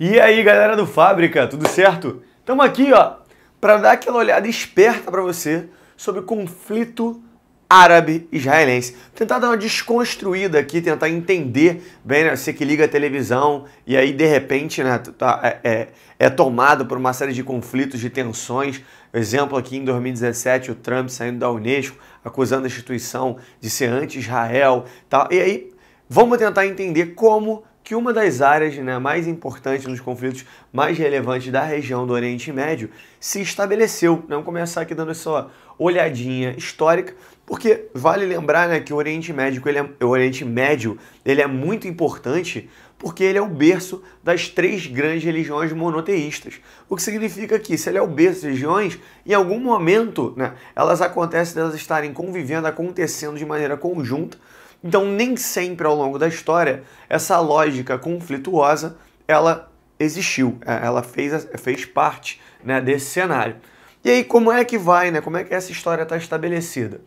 E aí, galera do Fábrica, tudo certo? Estamos aqui, ó, para dar aquela olhada esperta para você sobre o conflito árabe-israelense. Tentar dar uma desconstruída aqui, tentar entender bem, né? Você que liga a televisão e aí, de repente, né, é tomado por uma série de conflitos, de tensões. Exemplo aqui em 2017, o Trump saindo da Unesco, acusando a instituição de ser anti-Israel, tal. E aí, vamos tentar entender como que uma das áreas, né, mais importantes nos conflitos mais relevantes da região do Oriente Médio se estabeleceu. Vamos começar aqui dando essa olhadinha histórica, porque vale lembrar, né, que o Oriente Médio ele é muito importante porque ele é o berço das três grandes religiões monoteístas. O que significa que, se ele é o berço das religiões, em algum momento, né, elas acontecem delas estarem convivendo, acontecendo de maneira conjunta. Então, nem sempre ao longo da história, essa lógica conflituosa, ela existiu, ela fez parte, né, desse cenário. E aí, como é que vai, né? Como é que essa história está estabelecida?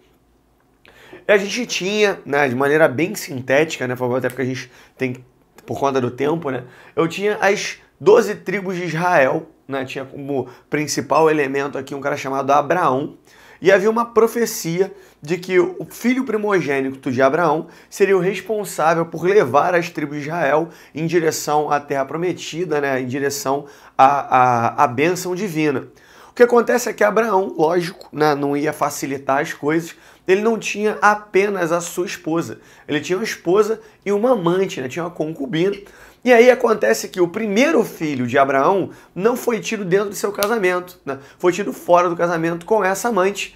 A gente tinha, né, de maneira bem sintética, né, até porque a gente tem, por conta do tempo, né, eu tinha as 12 tribos de Israel, né, tinha como principal elemento aqui um cara chamado Abraão, e havia uma profecia de que o filho primogênito de Abraão seria o responsável por levar as tribos de Israel em direção à terra prometida, né, em direção à bênção divina. O que acontece é que Abraão, lógico, né, não ia facilitar as coisas, ele não tinha apenas a sua esposa, ele tinha uma esposa e uma amante, né, tinha uma concubina. E aí acontece que o primeiro filho de Abraão não foi tido dentro do seu casamento, né? Foi tido fora do casamento com essa amante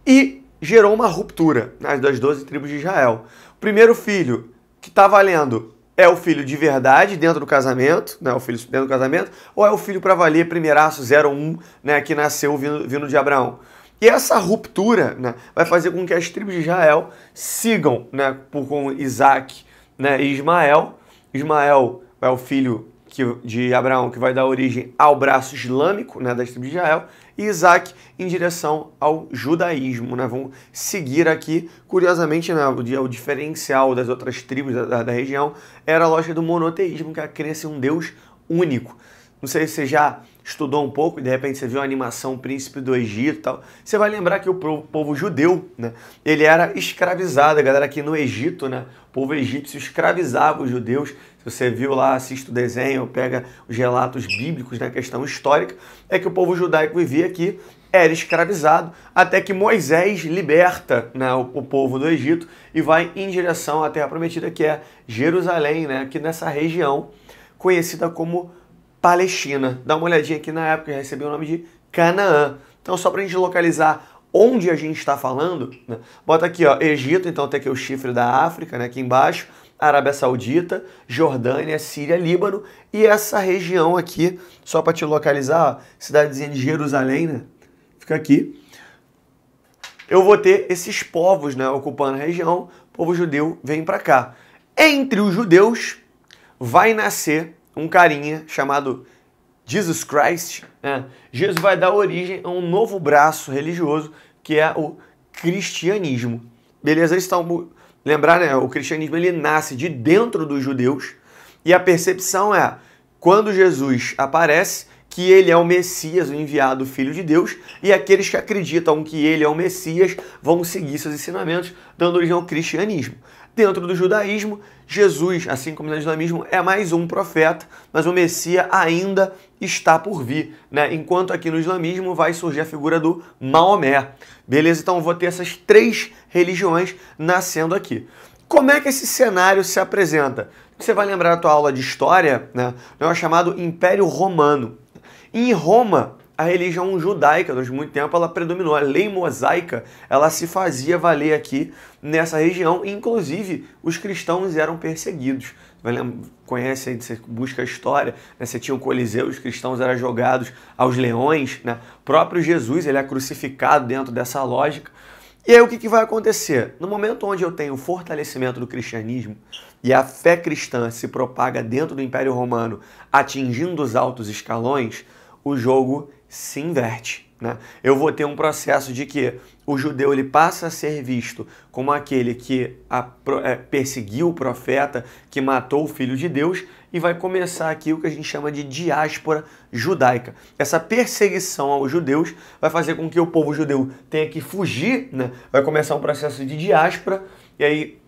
e gerou uma ruptura, né, das 12 tribos de Israel. O primeiro filho que está valendo é o filho de verdade dentro do casamento, né, o filho dentro do casamento, ou é o filho para valer primeiraço 01, né, que nasceu vindo de Abraão. E essa ruptura, né, vai fazer com que as tribos de Israel sigam, né, com Isaac, né, e Ismael. Ismael é o filho de Abraão que vai dar origem ao braço islâmico, né, das tribos de Israel, e Isaac em direção ao judaísmo, né? Vão seguir aqui, curiosamente, né, o diferencial das outras tribos da região era a lógica do monoteísmo, que é a crença em um Deus único. Não sei se você já estudou um pouco e de repente você viu a animação Príncipe do Egito e tal. Você vai lembrar que o povo judeu, né, ele era escravizado. A galera aqui no Egito, né, o povo egípcio escravizava os judeus. Se você viu lá, assiste o desenho, pega os relatos bíblicos na questão histórica, é que o povo judaico vivia aqui, era escravizado, até que Moisés liberta, né, o povo do Egito e vai em direção à Terra Prometida, que é Jerusalém, né, aqui nessa região conhecida como Palestina. Dá uma olhadinha aqui na época, recebeu o nome de Canaã. Então, só para a gente localizar onde a gente está falando, né, bota aqui, ó, Egito, então tem aqui o chifre da África, né, aqui embaixo, Arábia Saudita, Jordânia, Síria, Líbano, e essa região aqui, só para te localizar, ó, cidadezinha de Jerusalém, né, fica aqui. Eu vou ter esses povos, né, ocupando a região, o povo judeu vem para cá. Entre os judeus vai nascer um carinha chamado Jesus Christ, né? Jesus vai dar origem a um novo braço religioso que é o cristianismo. Beleza? Eles estão... Lembrar, né? O cristianismo ele nasce de dentro dos judeus e a percepção é, quando Jesus aparece, que ele é o Messias, o enviado Filho de Deus, e aqueles que acreditam que ele é o Messias vão seguir seus ensinamentos, dando origem ao cristianismo. Dentro do judaísmo, Jesus, assim como no islamismo, é mais um profeta, mas o Messias ainda está por vir, né? Enquanto aqui no islamismo vai surgir a figura do Maomé. Beleza? Então eu vou ter essas três religiões nascendo aqui. Como é que esse cenário se apresenta? Você vai lembrar da tua aula de história, né? É chamado Império Romano. Em Roma, a religião judaica, durante muito tempo, ela predominou. A lei mosaica, ela se fazia valer aqui nessa região. Inclusive, os cristãos eram perseguidos. Conhece, você busca a história, né? Você tinha o Coliseu, os cristãos eram jogados aos leões, né? O próprio Jesus, ele é crucificado dentro dessa lógica. E aí o que vai acontecer? No momento onde eu tenho o fortalecimento do cristianismo e a fé cristã se propaga dentro do Império Romano, atingindo os altos escalões, o jogo se inverte. né? Eu vou ter um processo de que o judeu ele passa a ser visto como aquele que perseguiu o profeta, que matou o filho de Deus, e vai começar aqui o que a gente chama de diáspora judaica. Essa perseguição aos judeus vai fazer com que o povo judeu tenha que fugir, né? Vai começar um processo de diáspora, e aí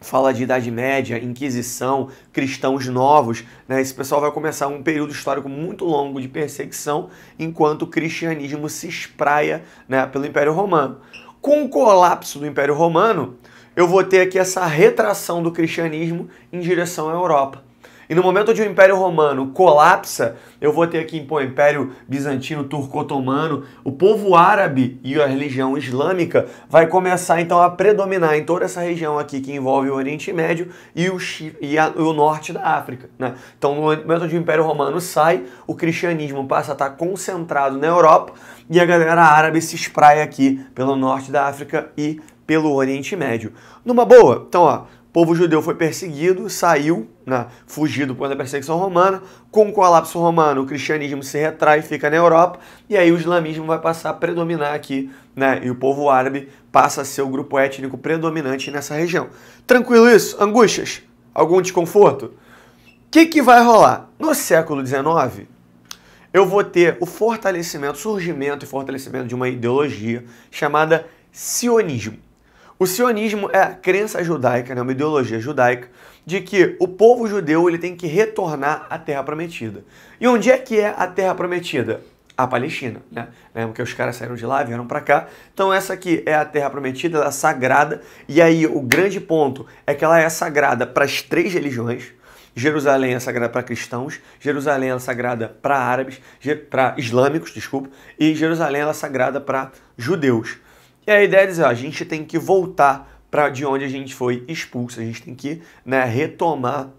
fala de Idade Média, Inquisição, cristãos novos, né? Esse pessoal vai começar um período histórico muito longo de perseguição, enquanto o cristianismo se espraia, né, pelo Império Romano. Com o colapso do Império Romano, eu vou ter aqui essa retração do cristianismo em direção à Europa. E no momento onde o Império Romano colapsa, eu vou ter aqui o Império Bizantino, Turco-Otomano, o povo árabe e a religião islâmica vai começar então a predominar em toda essa região aqui que envolve o Oriente Médio e o norte da África, né? Então no momento onde o Império Romano sai, o cristianismo passa a estar concentrado na Europa e a galera árabe se espraia aqui pelo norte da África e pelo Oriente Médio. Numa boa, então ó, o povo judeu foi perseguido, saiu, né, fugido por da perseguição romana. Com o colapso romano, o cristianismo se retrai e fica na Europa. E aí o islamismo vai passar a predominar aqui, né, e o povo árabe passa a ser o grupo étnico predominante nessa região. Tranquilo isso? Angústias? Algum desconforto? O que vai rolar? No século XIX, eu vou ter o surgimento e fortalecimento de uma ideologia chamada sionismo. O sionismo é a crença judaica, né, uma ideologia judaica, de que o povo judeu ele tem que retornar à Terra Prometida. E onde é que é a Terra Prometida? A Palestina, né? Lembra que os caras saíram de lá, vieram para cá. Então essa aqui é a Terra Prometida, ela é sagrada. E aí o grande ponto é que ela é sagrada para as 3 religiões. Jerusalém é sagrada para cristãos, Jerusalém é sagrada para árabes, para islâmicos, desculpa, e Jerusalém é sagrada para judeus. E a ideia é dizer, ó, a gente tem que voltar para de onde a gente foi expulso, a gente tem que, né, retomar.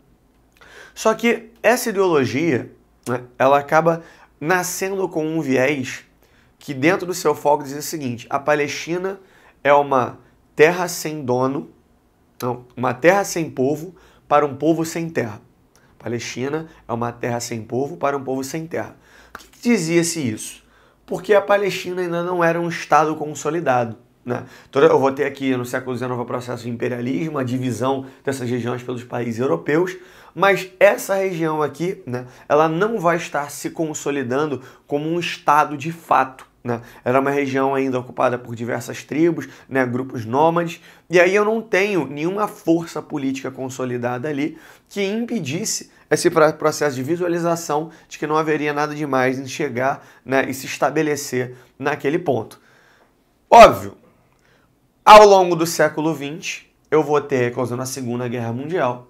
Só que essa ideologia, né, ela acaba nascendo com um viés que dentro do seu foco diz o seguinte: a Palestina é uma terra sem dono, não, uma terra sem povo para um povo sem terra. Palestina é uma terra sem povo para um povo sem terra. Por que dizia-se isso? Porque a Palestina ainda não era um Estado consolidado, né? Então eu vou ter aqui no século XIX o processo de imperialismo, a divisão dessas regiões pelos países europeus, mas essa região aqui, né, ela não vai estar se consolidando como um Estado de fato, né? Era uma região ainda ocupada por diversas tribos, né, grupos nômades, e aí eu não tenho nenhuma força política consolidada ali que impedisse esse processo de visualização de que não haveria nada demais em chegar, né, e se estabelecer naquele ponto. Óbvio, ao longo do século XX, eu vou ter a eclosão da Segunda Guerra Mundial.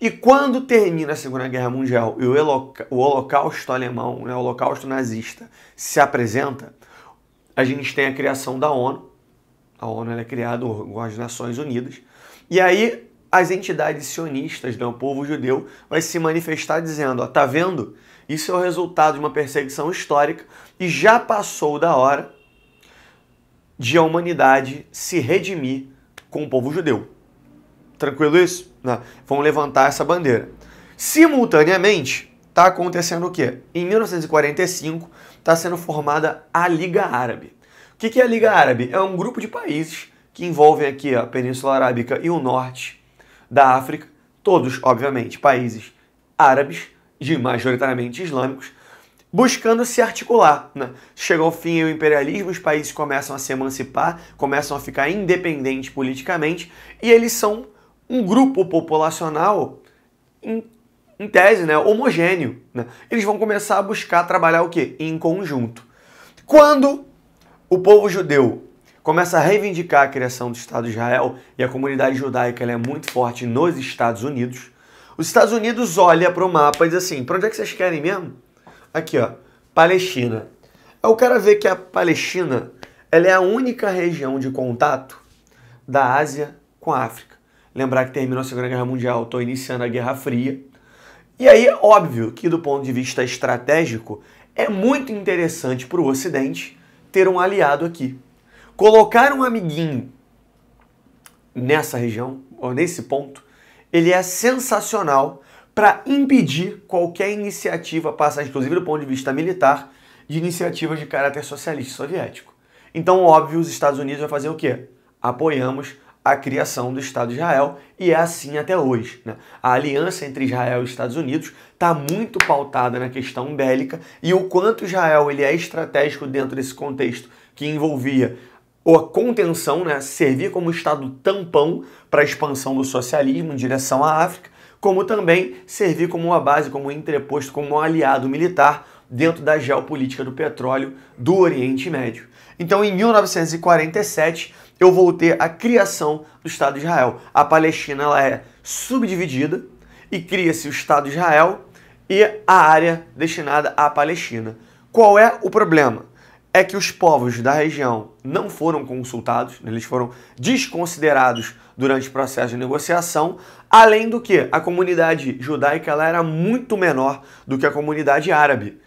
E quando termina a Segunda Guerra Mundial e o Holocausto alemão, né, o Holocausto nazista, se apresenta, a gente tem a criação da ONU. A ONU ela é criada com as Nações Unidas. E aí as entidades sionistas, né, o povo judeu, vai se manifestar dizendo, ó, tá vendo? Isso é o resultado de uma perseguição histórica e já passou da hora de a humanidade se redimir com o povo judeu. Tranquilo isso? Não. Vão levantar essa bandeira. Simultaneamente, está acontecendo o quê? Em 1945, está sendo formada a Liga Árabe. O que é a Liga Árabe? É um grupo de países que envolvem aqui a Península Arábica e o norte da África, todos, obviamente, países árabes, majoritariamente islâmicos, buscando se articular, né? Chega ao fim o imperialismo, os países começam a se emancipar, começam a ficar independentes politicamente, e eles são um grupo populacional, em tese, né, homogêneo, né? Eles vão começar a buscar trabalhar o quê? Em conjunto. Quando o povo judeu começa a reivindicar a criação do Estado de Israel, e a comunidade judaica ela é muito forte nos Estados Unidos, os Estados Unidos olham para o mapa e diz assim, para onde é que vocês querem mesmo? Aqui, ó, Palestina. Aí o cara vê que a Palestina ela é a única região de contato da Ásia com a África. Lembrar que terminou a Segunda Guerra Mundial, estou iniciando a Guerra Fria. E aí, óbvio que do ponto de vista estratégico, é muito interessante para o Ocidente ter um aliado aqui. Colocar um amiguinho nessa região, ou nesse ponto, ele é sensacional para impedir qualquer iniciativa, passar inclusive do ponto de vista militar, de iniciativas de caráter socialista soviético. Então, óbvio, os Estados Unidos vai fazer o quê? Apoiamos a criação do Estado de Israel, e é assim até hoje, né? A aliança entre Israel e Estados Unidos está muito pautada na questão bélica, e o quanto Israel ele é estratégico dentro desse contexto que envolvia a contenção, né? Servir como Estado tampão para a expansão do socialismo em direção à África, como também servir como uma base, como um entreposto, como um aliado militar dentro da geopolítica do petróleo do Oriente Médio. Então, em 1947, eu vou ter a criação do Estado de Israel. A Palestina ela é subdividida e cria-se o Estado de Israel e a área destinada à Palestina. Qual é o problema? É que os povos da região não foram consultados, eles foram desconsiderados durante o processo de negociação, além do que a comunidade judaica ela era muito menor do que a comunidade árabe.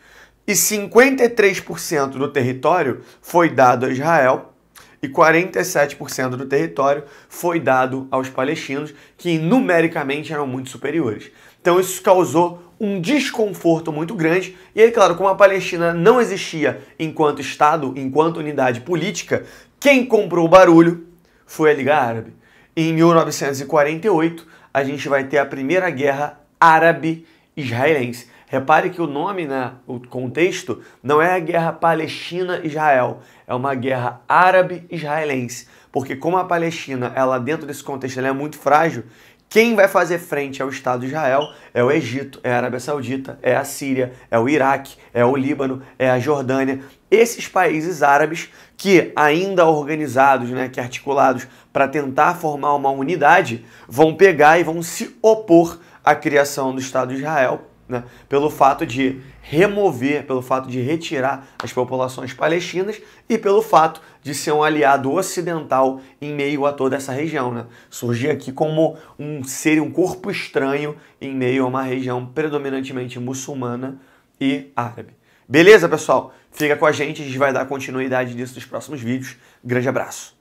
E 53% do território foi dado a Israel e 47% do território foi dado aos palestinos, que numericamente eram muito superiores. Então isso causou um desconforto muito grande. E aí, claro, como a Palestina não existia enquanto Estado, enquanto unidade política, quem comprou o barulho foi a Liga Árabe. Em 1948, a gente vai ter a Primeira Guerra Árabe-Israelense. Repare que o nome, né, o contexto, não é a guerra Palestina-Israel, é uma guerra árabe-israelense. Porque como a Palestina, ela dentro desse contexto, ela é muito frágil, quem vai fazer frente ao Estado de Israel é o Egito, é a Arábia Saudita, é a Síria, é o Iraque, é o Líbano, é a Jordânia. Esses países árabes que, ainda organizados, né, que articulados para tentar formar uma unidade, vão pegar e vão se opor à criação do Estado de Israel, né, pelo fato de remover, pelo fato de retirar as populações palestinas e pelo fato de ser um aliado ocidental em meio a toda essa região, né? Surgir aqui como um corpo estranho em meio a uma região predominantemente muçulmana e árabe. Beleza, pessoal? Fica com a gente vai dar continuidade nisso nos próximos vídeos. Grande abraço!